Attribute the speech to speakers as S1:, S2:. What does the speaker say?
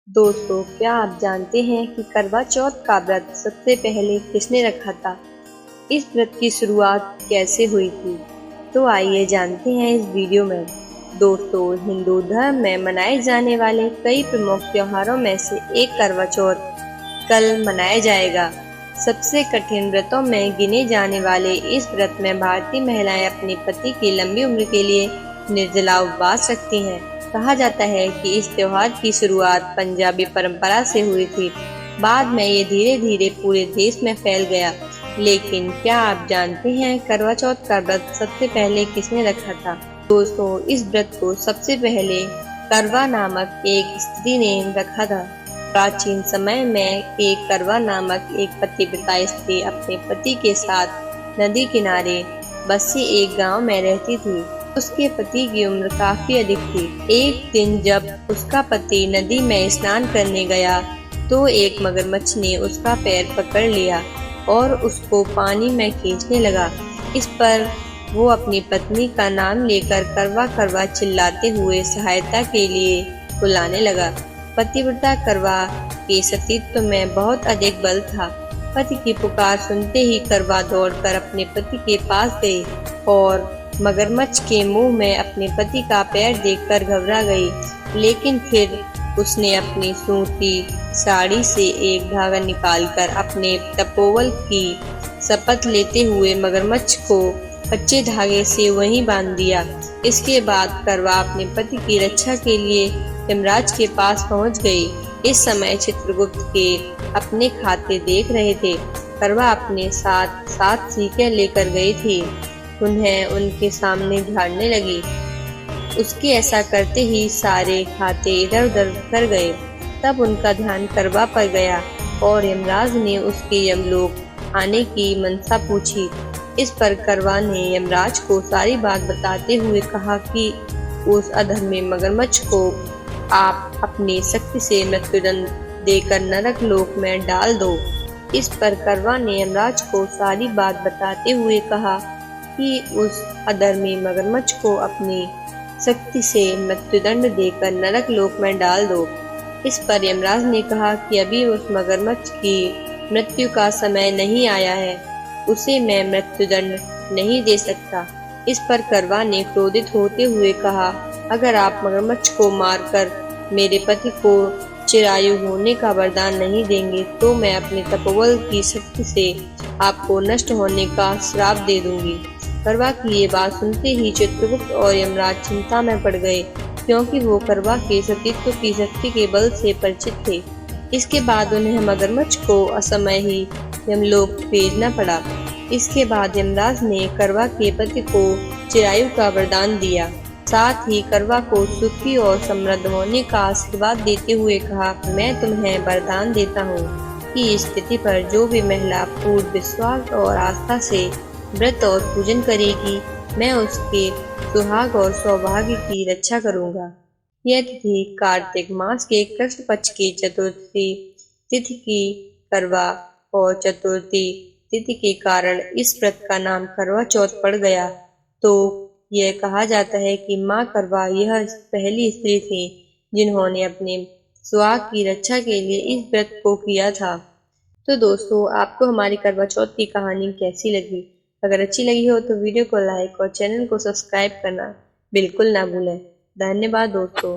S1: दोस्तों, क्या आप जानते हैं कि करवा चौथ का व्रत सबसे पहले किसने रखा था? इस व्रत की शुरुआत कैसे हुई थी? तो आइए जानते हैं इस वीडियो में। दोस्तों, हिंदू धर्म में मनाए जाने वाले कई प्रमुख त्योहारों में से एक करवा चौथ कल मनाया जाएगा। सबसे कठिन व्रतों में गिने जाने वाले इस व्रत में भारतीय महिलाएं अपने पति की लंबी उम्र के लिए निर्जला उपवास रखती हैं। कहा जाता है कि इस त्योहार की शुरुआत पंजाबी परंपरा से हुई थी। बाद में ये धीरे धीरे पूरे देश में फैल गया। लेकिन क्या आप जानते हैं करवा चौथ का व्रत सबसे पहले किसने रखा था? दोस्तों, इस व्रत को सबसे पहले करवा नामक एक स्त्री ने रखा था। प्राचीन समय में एक करवा नामक एक पतिव्रता स्त्री अपने पति के साथ नदी किनारे बसे एक गांव में रहती थी। उसके पति की उम्र काफी अधिक थी। एक दिन जब उसका पति नदी में स्नान करने गया तो एक मगरमच्छ ने उसका पैर पकड़ लिया और उसको पानी में खींचने लगा। इस पर वो अपनी पत्नी का नाम लेकर करवा करवा चिल्लाते हुए सहायता के लिए बुलाने लगा। पतिव्रता करवा के सतीत्व में बहुत अधिक बल था। पति की पुकार सुनते ही करवा दौड़कर अपने पति के पास गई और मगरमच्छ के मुंह में अपने पति का पैर देखकर घबरा गई। लेकिन फिर उसने अपनी सूती साड़ी से एक धागा निकालकर अपने तपोबल की शपथ लेते हुए मगरमच्छ को कच्चे धागे से वहीं बांध दिया। इसके बाद करवा अपने पति की रक्षा के लिए यमराज के पास पहुंच गई। इस समय चित्रगुप्त के अपने खाते देख रहे थे। करवा अपने साथ 7 सीखें लेकर गई थी। उन्हें उनके सामने झाड़ने लगी। उसके ऐसा करते ही सारे खाते इधर उधर कर गए। तब उनका ध्यान करवा पर गया और यमराज ने उसके यमलोक आने की मनसा पूछी। इस पर करवा ने यमराज को सारी बात बताते हुए कहा कि उस अधर्मी मगरमच्छ को आप अपनी शक्ति से मृत्युदंड देकर नरक लोक में डाल दो। इस पर करवा ने यमराज को सारी बात बताते हुए कहा कि उस अधर्मी मगरमच्छ को अपनी शक्ति से मृत्युदंड देकर नरक लोक में डाल दो। इस पर यमराज ने कहा कि अभी उस मगरमच्छ की मृत्यु का समय नहीं आया है, उसे मैं मृत्युदंड नहीं दे सकता। इस पर करवा ने क्रोधित होते हुए कहा, अगर आप मगरमच्छ को मारकर मेरे पति को चिरायु होने का वरदान नहीं देंगे तो मैं अपने तपोबल की शक्ति से आपको नष्ट होने का श्राप दे दूंगी। करवा की ये बात सुनते ही चित्रगुप्त और यमराज चिंता में पड़ गए, क्योंकि वो करवा के सतीत्व की शक्ति के बल से परिचित थे। इसके बाद उन्हें मगरमच्छ को असमय ही यमलोक भेजना पड़ा। इसके बाद यमराज ने करवा के पति को चिरायु का वरदान दिया। साथ ही करवा को सुखी और समृद्ध होने का आशीर्वाद देते हुए कहा, मैं तुम्हें वरदान देता हूँ कि इस तिथि पर जो भी महिला पूर्ण विश्वास और आस्था से व्रत और पूजन करेगी, मैं उसके सुहाग और सौभाग्य की रक्षा करूंगा। यह तिथि कार्तिक मास के कृष्ण पक्ष की चतुर्थी तिथि की करवा और चतुर्थी तिथि के कारण इस व्रत का नाम करवा चौथ पड़ गया। तो यह कहा जाता है कि माँ करवा यह पहली स्त्री थी जिन्होंने अपने सुहाग की रक्षा के लिए इस व्रत को किया था। तो दोस्तों, आपको हमारी करवा चौथ की कहानी कैसी लगी? अगर अच्छी लगी हो तो वीडियो को लाइक और चैनल को सब्सक्राइब करना बिल्कुल ना भूलें। धन्यवाद दोस्तों।